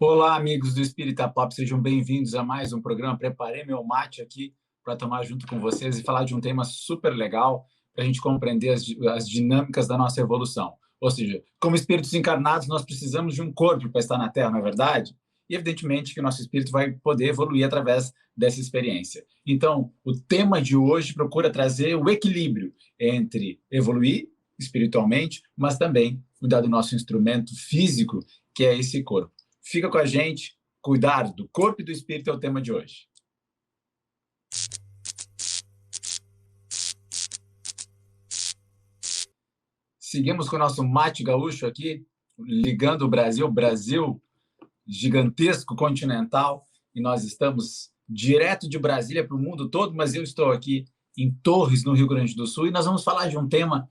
Olá, amigos do Espírita Pop, sejam bem-vindos a mais um programa. Preparei meu mate aqui para tomar junto com vocês e falar de um tema super legal para a gente compreender as dinâmicas da nossa evolução. Ou seja, como espíritos encarnados, nós precisamos de um corpo para estar na Terra, não é verdade? E, evidentemente, que o nosso espírito vai poder evoluir através dessa experiência. Então, o tema de hoje procura trazer o equilíbrio entre evoluir espiritualmente, mas também cuidar do nosso instrumento físico, que é esse corpo. Fica com a gente. Cuidar do corpo e do espírito é o tema de hoje. Seguimos com o nosso mate gaúcho aqui, ligando o Brasil gigantesco, continental, e nós estamos direto de Brasília para o mundo todo, mas eu estou aqui em Torres, no Rio Grande do Sul, e nós vamos falar de um tema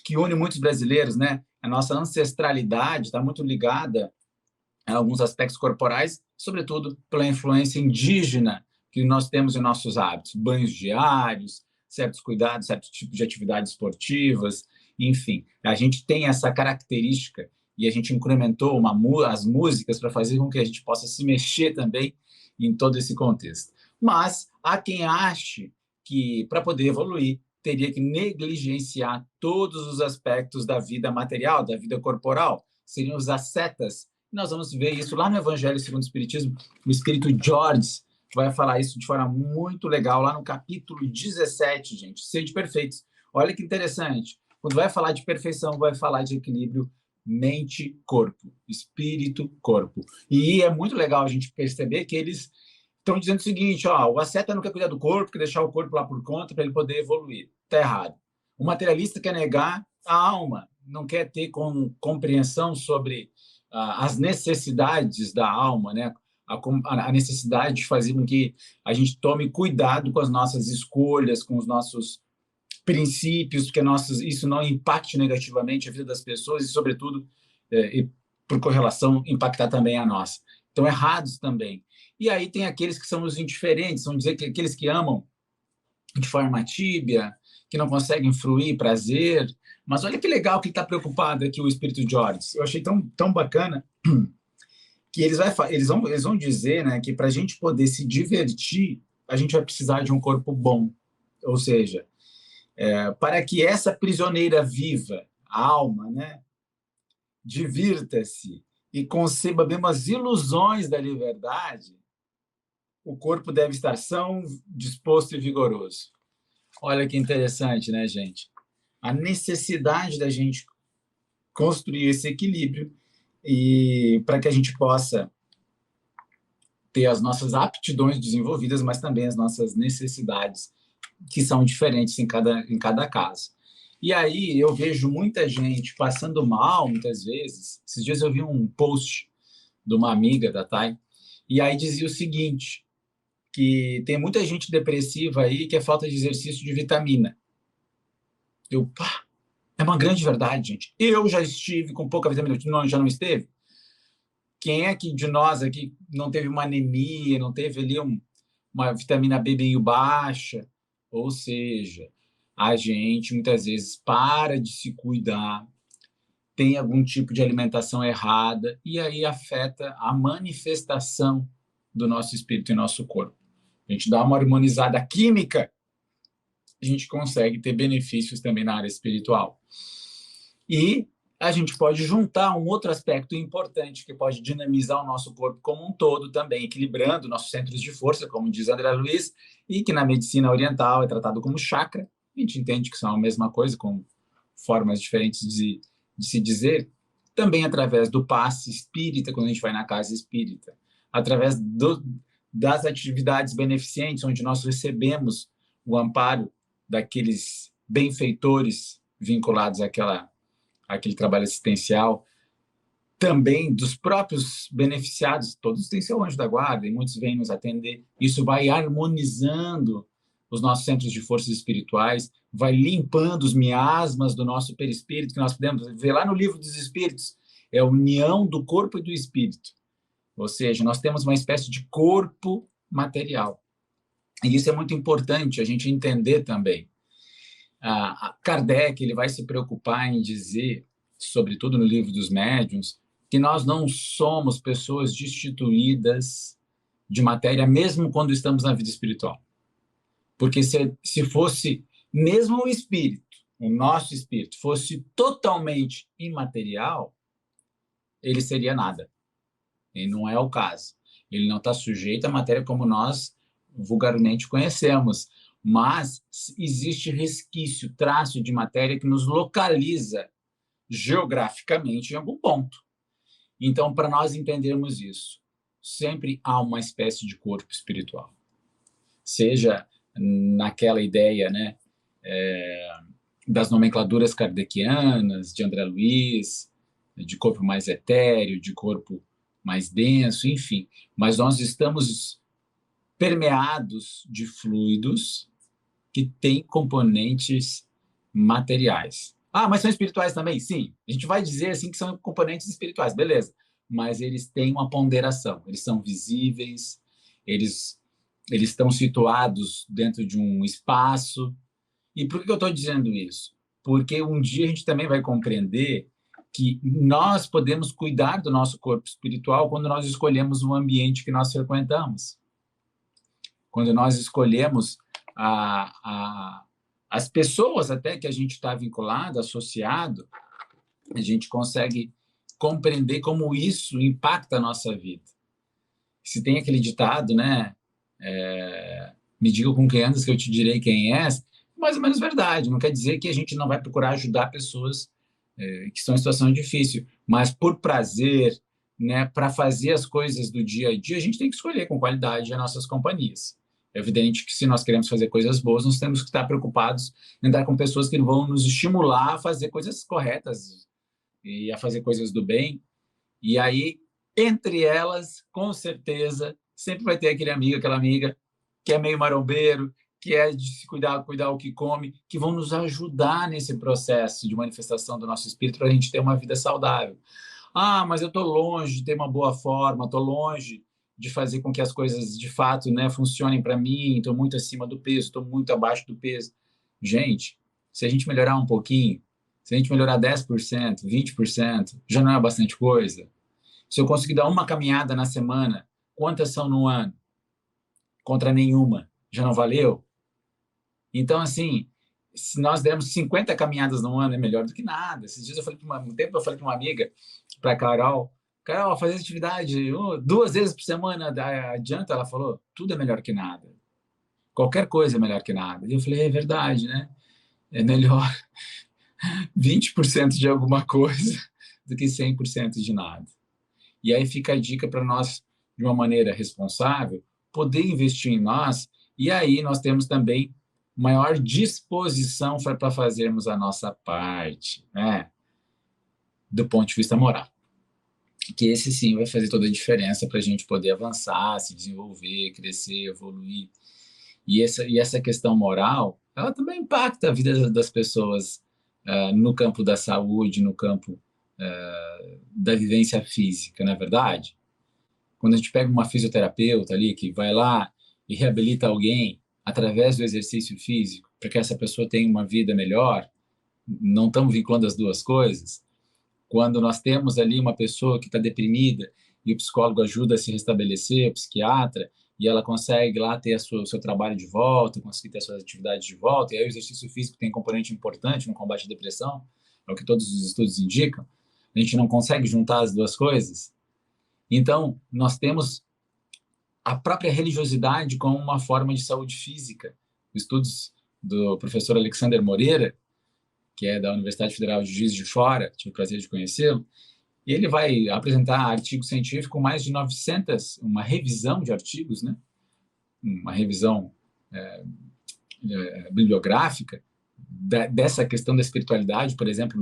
que une muitos brasileiros, né? A nossa ancestralidade está muito ligada em alguns aspectos corporais, sobretudo pela influência indígena que nós temos em nossos hábitos, banhos diários, certos cuidados, certos tipos de atividades esportivas, enfim, a gente tem essa característica e a gente incrementou as músicas para fazer com que a gente possa se mexer também em todo esse contexto. Mas há quem ache que, para poder evoluir, teria que negligenciar todos os aspectos da vida material, da vida corporal, seriam os ascetas. Nós vamos ver isso lá no Evangelho segundo o Espiritismo. O Espírito George vai falar isso de forma muito legal, lá no capítulo 17, gente. Sede perfeitos. Olha que interessante. Quando vai falar de perfeição, vai falar de equilíbrio mente-corpo, espírito-corpo. E é muito legal a gente perceber que eles estão dizendo o seguinte, ó, o asceta não quer cuidar do corpo, quer deixar o corpo lá por conta para ele poder evoluir. Está errado. O materialista quer negar a alma, não quer ter compreensão sobre as necessidades da alma, né? A necessidade de fazer com que a gente tome cuidado com as nossas escolhas, com os nossos princípios, porque isso não impacte negativamente a vida das pessoas e, sobretudo, e por correlação, impactar também a nossa. Então, errados também. E aí tem aqueles que são os indiferentes, vamos dizer que aqueles que amam de forma tíbia, que não conseguem fruir prazer. Mas olha que legal que ele está preocupado aqui, o Espírito George. Eu achei tão bacana que eles vão dizer, né, que para a gente poder se divertir, a gente vai precisar de um corpo bom. Ou seja, para que essa prisioneira viva, a alma, né, divirta-se e conceba mesmo as ilusões da liberdade, o corpo deve estar são, disposto e vigoroso. Olha que interessante, né, gente? A necessidade da gente construir esse equilíbrio e para que a gente possa ter as nossas aptidões desenvolvidas, mas também as nossas necessidades, que são diferentes em cada caso. E aí eu vejo muita gente passando mal, muitas vezes. Esses dias eu vi um post de uma amiga da Thay, e aí dizia o seguinte, que tem muita gente depressiva aí que é falta de exercício de vitamina. É uma grande verdade, gente. Eu já estive com pouca vitamina, já não esteve? Quem é que de nós aqui não teve uma anemia, não teve ali uma vitamina B meio baixa? Ou seja, a gente muitas vezes para de se cuidar, tem algum tipo de alimentação errada e aí afeta a manifestação do nosso espírito e nosso corpo. A gente dá uma harmonizada química, a gente consegue ter benefícios também na área espiritual. E a gente pode juntar um outro aspecto importante que pode dinamizar o nosso corpo como um todo também, equilibrando nossos centros de força, como diz André Luiz, e que na medicina oriental é tratado como chakra. A gente entende que são a mesma coisa, com formas diferentes de se dizer, também através do passe espírita, quando a gente vai na casa espírita, através das atividades beneficentes, onde nós recebemos o amparo daqueles benfeitores vinculados àquele trabalho assistencial, também dos próprios beneficiados, todos têm seu anjo da guarda, e muitos vêm nos atender. Isso vai harmonizando os nossos centros de forças espirituais, vai limpando os miasmas do nosso perispírito, que nós podemos ver lá no Livro dos Espíritos, é a união do corpo e do espírito. Ou seja, nós temos uma espécie de corpo material. E isso é muito importante a gente entender também. Kardec ele vai se preocupar em dizer, sobretudo no Livro dos Médiuns, que nós não somos pessoas destituídas de matéria, mesmo quando estamos na vida espiritual. Porque se fosse, mesmo o espírito, o nosso espírito, fosse totalmente imaterial, ele seria nada. E não é o caso. Ele não está sujeito à matéria como nós vulgarmente conhecemos, mas existe resquício, traço de matéria que nos localiza geograficamente em algum ponto. Então, para nós entendermos isso, sempre há uma espécie de corpo espiritual. Seja naquela ideia, né, das nomencladuras kardecianas, de André Luiz, de corpo mais etéreo, de corpo mais denso, enfim. Mas nós estamos permeados de fluidos que têm componentes materiais. Ah, mas são espirituais também? Sim. A gente vai dizer assim que são componentes espirituais, beleza. Mas eles têm uma ponderação, eles são visíveis, eles estão situados dentro de um espaço. E por que eu estou dizendo isso? Porque um dia a gente também vai compreender que nós podemos cuidar do nosso corpo espiritual quando nós escolhemos o ambiente que nós frequentamos. Quando nós escolhemos as pessoas até que a gente está vinculado, associado, a gente consegue compreender como isso impacta a nossa vida. Se tem aquele ditado, né? Me diga com quem andas que eu te direi quem és, mais ou menos verdade. Não quer dizer que a gente não vai procurar ajudar pessoas que estão em situação difícil, mas por prazer, né, para fazer as coisas do dia a dia, a gente tem que escolher com qualidade as nossas companhias. É evidente que se nós queremos fazer coisas boas, nós temos que estar preocupados em andar com pessoas que vão nos estimular a fazer coisas corretas e a fazer coisas do bem. E aí, entre elas, com certeza, sempre vai ter aquele amigo, aquela amiga que é meio marombeiro, que é de se cuidar o que come, que vão nos ajudar nesse processo de manifestação do nosso espírito para a gente ter uma vida saudável. Ah, mas eu estou longe de ter uma boa forma, estou longe de fazer com que as coisas de fato, né, funcionem para mim, estou muito acima do peso, estou muito abaixo do peso. Gente, se a gente melhorar um pouquinho, se a gente melhorar 10%, 20%, já não é bastante coisa. Se eu conseguir dar uma caminhada na semana, quantas são no ano? Contra nenhuma. Já não valeu? Então, assim, se nós dermos 50 caminhadas no ano, é melhor do que nada. Esses dias eu falei para uma amiga, para a Carol, fazer atividade 2 vezes por semana adianta? Ela falou, tudo é melhor que nada. Qualquer coisa é melhor que nada. E eu falei, é verdade, né? É melhor 20% de alguma coisa do que 100% de nada. E aí fica a dica para nós, de uma maneira responsável, poder investir em nós, e aí nós temos também maior disposição para fazermos a nossa parte, né? Do ponto de vista moral. Que esse sim vai fazer toda a diferença para a gente poder avançar, se desenvolver, crescer, evoluir. E essa questão moral, ela também impacta a vida das pessoas no campo da saúde, no campo da vivência física, não é verdade? Quando a gente pega uma fisioterapeuta ali que vai lá e reabilita alguém através do exercício físico, para que essa pessoa tenha uma vida melhor, não estamos vinculando as duas coisas. Quando nós temos ali uma pessoa que está deprimida e o psicólogo ajuda a se restabelecer, o psiquiatra, e ela consegue lá ter o seu trabalho de volta, conseguir ter as suas atividades de volta, e aí o exercício físico tem um componente importante no combate à depressão, é o que todos os estudos indicam. A gente não consegue juntar as duas coisas. Então, nós temos a própria religiosidade como uma forma de saúde física. Estudos do professor Alexander Moreira, que é da Universidade Federal de Juiz de Fora, tive o prazer de conhecê-lo, e ele vai apresentar artigo científico, mais de 900, uma revisão de artigos, né? Uma revisão bibliográfica dessa questão da espiritualidade, por exemplo,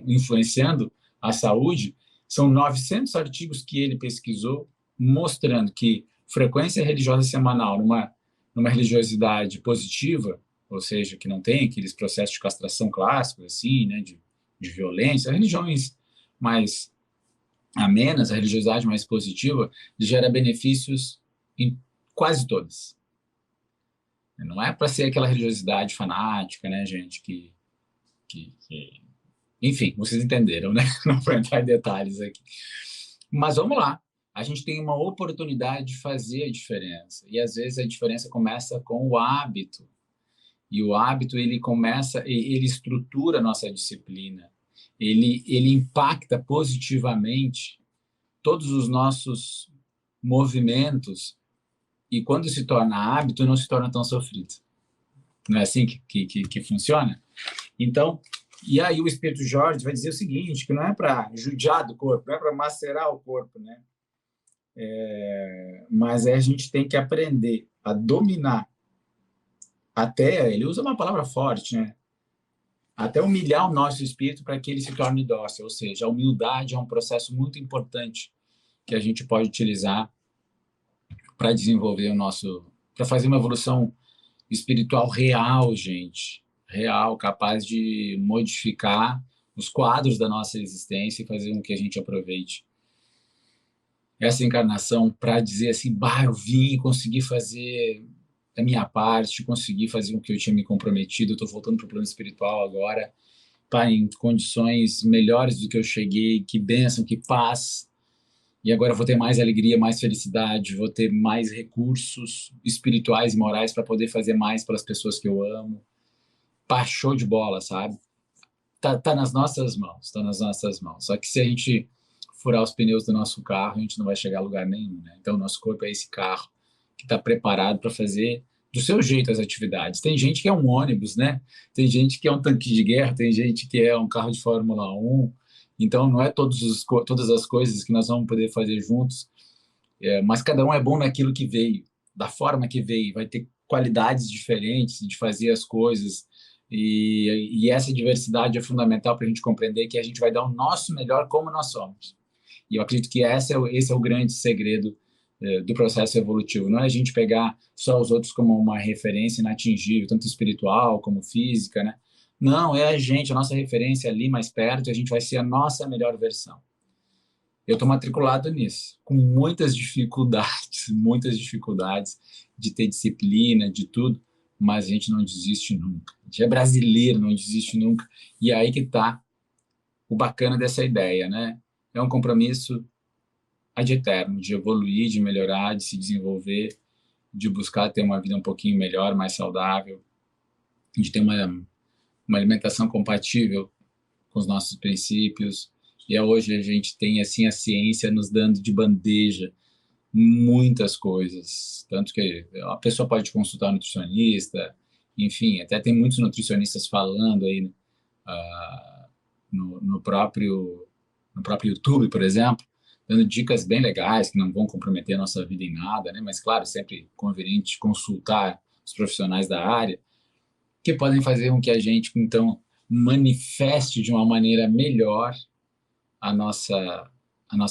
influenciando a saúde. São 900 artigos que ele pesquisou, mostrando que frequência religiosa semanal numa religiosidade positiva, ou seja, que não tem aqueles processos de castração clássicos, assim, né, de violência, religiões mais amenas, a religiosidade mais positiva, gera benefícios em quase todas. Não é para ser aquela religiosidade fanática, né, gente, que Enfim, vocês entenderam, né? Não vou entrar em detalhes aqui. Mas vamos lá. A gente tem uma oportunidade de fazer a diferença. E às vezes a diferença começa com o hábito. E o hábito, ele começa, ele estrutura a nossa disciplina. Ele impacta positivamente todos os nossos movimentos. E quando se torna hábito, não se torna tão sofrido. Não é assim que funciona? Então, e aí o Espírito Jorge vai dizer o seguinte, que não é para judiar do corpo, não é para macerar o corpo, né? Mas a gente tem que aprender a dominar, até, ele usa uma palavra forte, né? Até humilhar o nosso espírito para que ele se torne dócil, ou seja, a humildade é um processo muito importante que a gente pode utilizar para desenvolver o nosso, para fazer uma evolução espiritual real, gente, real, capaz de modificar os quadros da nossa existência e fazer com que a gente aproveite essa encarnação para dizer assim, bah, eu vim, consegui fazer a minha parte, consegui fazer o que eu tinha me comprometido, eu estou voltando para o plano espiritual agora, pá, em condições melhores do que eu cheguei, que bênção, que paz, e agora eu vou ter mais alegria, mais felicidade, vou ter mais recursos espirituais e morais para poder fazer mais pelas pessoas que eu amo. Pá, show de bola, sabe? Tá nas nossas mãos, tá nas nossas mãos. Só que se a gente furar os pneus do nosso carro, a gente não vai chegar a lugar nenhum, né? Então, o nosso corpo é esse carro que está preparado para fazer do seu jeito as atividades. Tem gente que é um ônibus, né? Tem gente que é um tanque de guerra, tem gente que é um carro de Fórmula 1. Então, não é todas as coisas que nós vamos poder fazer juntos, mas cada um é bom naquilo que veio, da forma que veio. Vai ter qualidades diferentes de fazer as coisas, e essa diversidade é fundamental para a gente compreender que a gente vai dar o nosso melhor como nós somos. E eu acredito que esse é o grande segredo do processo evolutivo. Não é a gente pegar só os outros como uma referência inatingível, tanto espiritual como física, né? Não, é a gente, a nossa referência ali mais perto, e a gente vai ser a nossa melhor versão. Eu estou matriculado nisso, com muitas dificuldades de ter disciplina, de tudo, mas a gente não desiste nunca. A gente é brasileiro, não desiste nunca. E é aí que está o bacana dessa ideia, né? É um compromisso ad eterno, de evoluir, de melhorar, de se desenvolver, de buscar ter uma vida um pouquinho melhor, mais saudável, de ter uma alimentação compatível com os nossos princípios. E hoje a gente tem assim a ciência nos dando de bandeja muitas coisas, tanto que a pessoa pode consultar um nutricionista, enfim, até tem muitos nutricionistas falando aí no próprio YouTube, por exemplo, dando dicas bem legais que não vão comprometer a nossa vida em nada, né? Mas claro, sempre conveniente consultar os profissionais da área que podem fazer com que a gente então manifeste de uma maneira melhor a nossa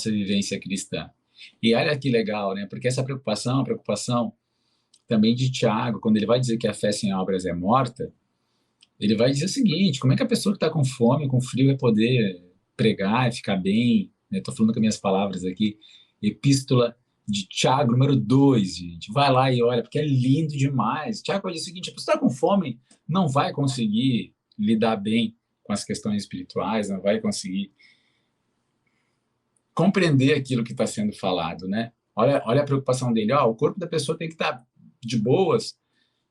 vivência cristã. E olha que legal, né? Porque essa preocupação, a preocupação também de Tiago, quando ele vai dizer que a fé sem obras é morta, ele vai dizer o seguinte: como é que a pessoa que está com fome, com frio, vai poder pregar e ficar bem? Estou falando com as minhas palavras aqui. Epístola de Tiago, número 2, gente. Vai lá e olha, porque é lindo demais. Tiago vai dizer o seguinte: a pessoa está com fome, não vai conseguir lidar bem com as questões espirituais, não vai conseguir compreender aquilo que está sendo falado, né? Olha a preocupação dele. O corpo da pessoa tem que estar de boas,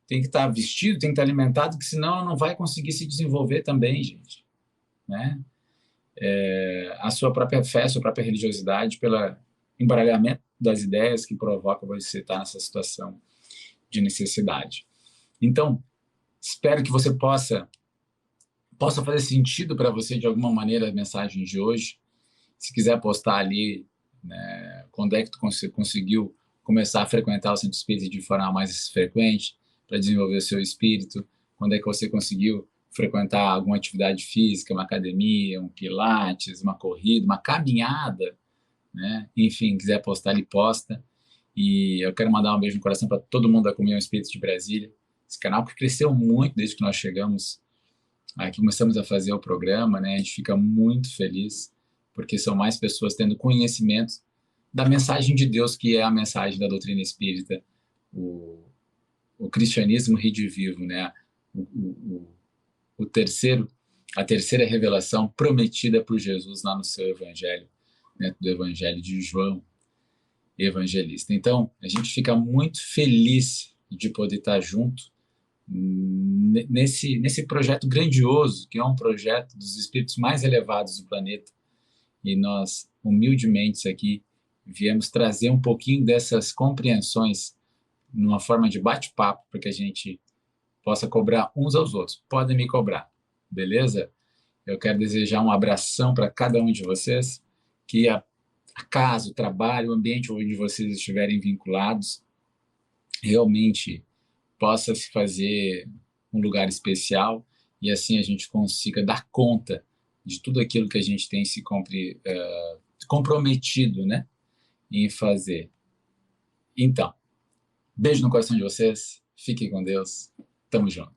tem que estar vestido, tem que estar alimentado, que senão não vai conseguir se desenvolver também, gente, né? A sua própria fé, a sua própria religiosidade, pelo embaralhamento das ideias que provoca você estar nessa situação de necessidade. Então, espero que você possa fazer sentido para você de alguma maneira a mensagem de hoje. Se quiser postar ali, né, quando é que tu conseguiu começar a frequentar o centro espírita de forma mais frequente para desenvolver o seu espírito, quando é que você conseguiu frequentar alguma atividade física, uma academia, um pilates, uma corrida, uma caminhada, né? Enfim, quiser postar, ele posta. E eu quero mandar um beijo no coração para todo mundo da Comunhão Espírita de Brasília. Esse canal que cresceu muito desde que nós chegamos aqui, começamos a fazer o programa, né? A gente fica muito feliz, porque são mais pessoas tendo conhecimento da mensagem de Deus, que é a mensagem da doutrina espírita, o cristianismo redivivo, né? O terceiro a terceira revelação prometida por Jesus lá no seu evangelho, dentro do evangelho de João Evangelista. Então, a gente fica muito feliz de poder estar junto nesse projeto grandioso, que é um projeto dos espíritos mais elevados do planeta. E nós, humildemente aqui, viemos trazer um pouquinho dessas compreensões numa forma de bate-papo, para que a gente possa cobrar uns aos outros. Podem me cobrar, beleza? Eu quero desejar um abração para cada um de vocês, que a casa, o trabalho, o ambiente onde vocês estiverem vinculados, realmente possa se fazer um lugar especial e assim a gente consiga dar conta de tudo aquilo que a gente tem se comprometido, né, em fazer. Então, beijo no coração de vocês, fiquem com Deus, tamo junto.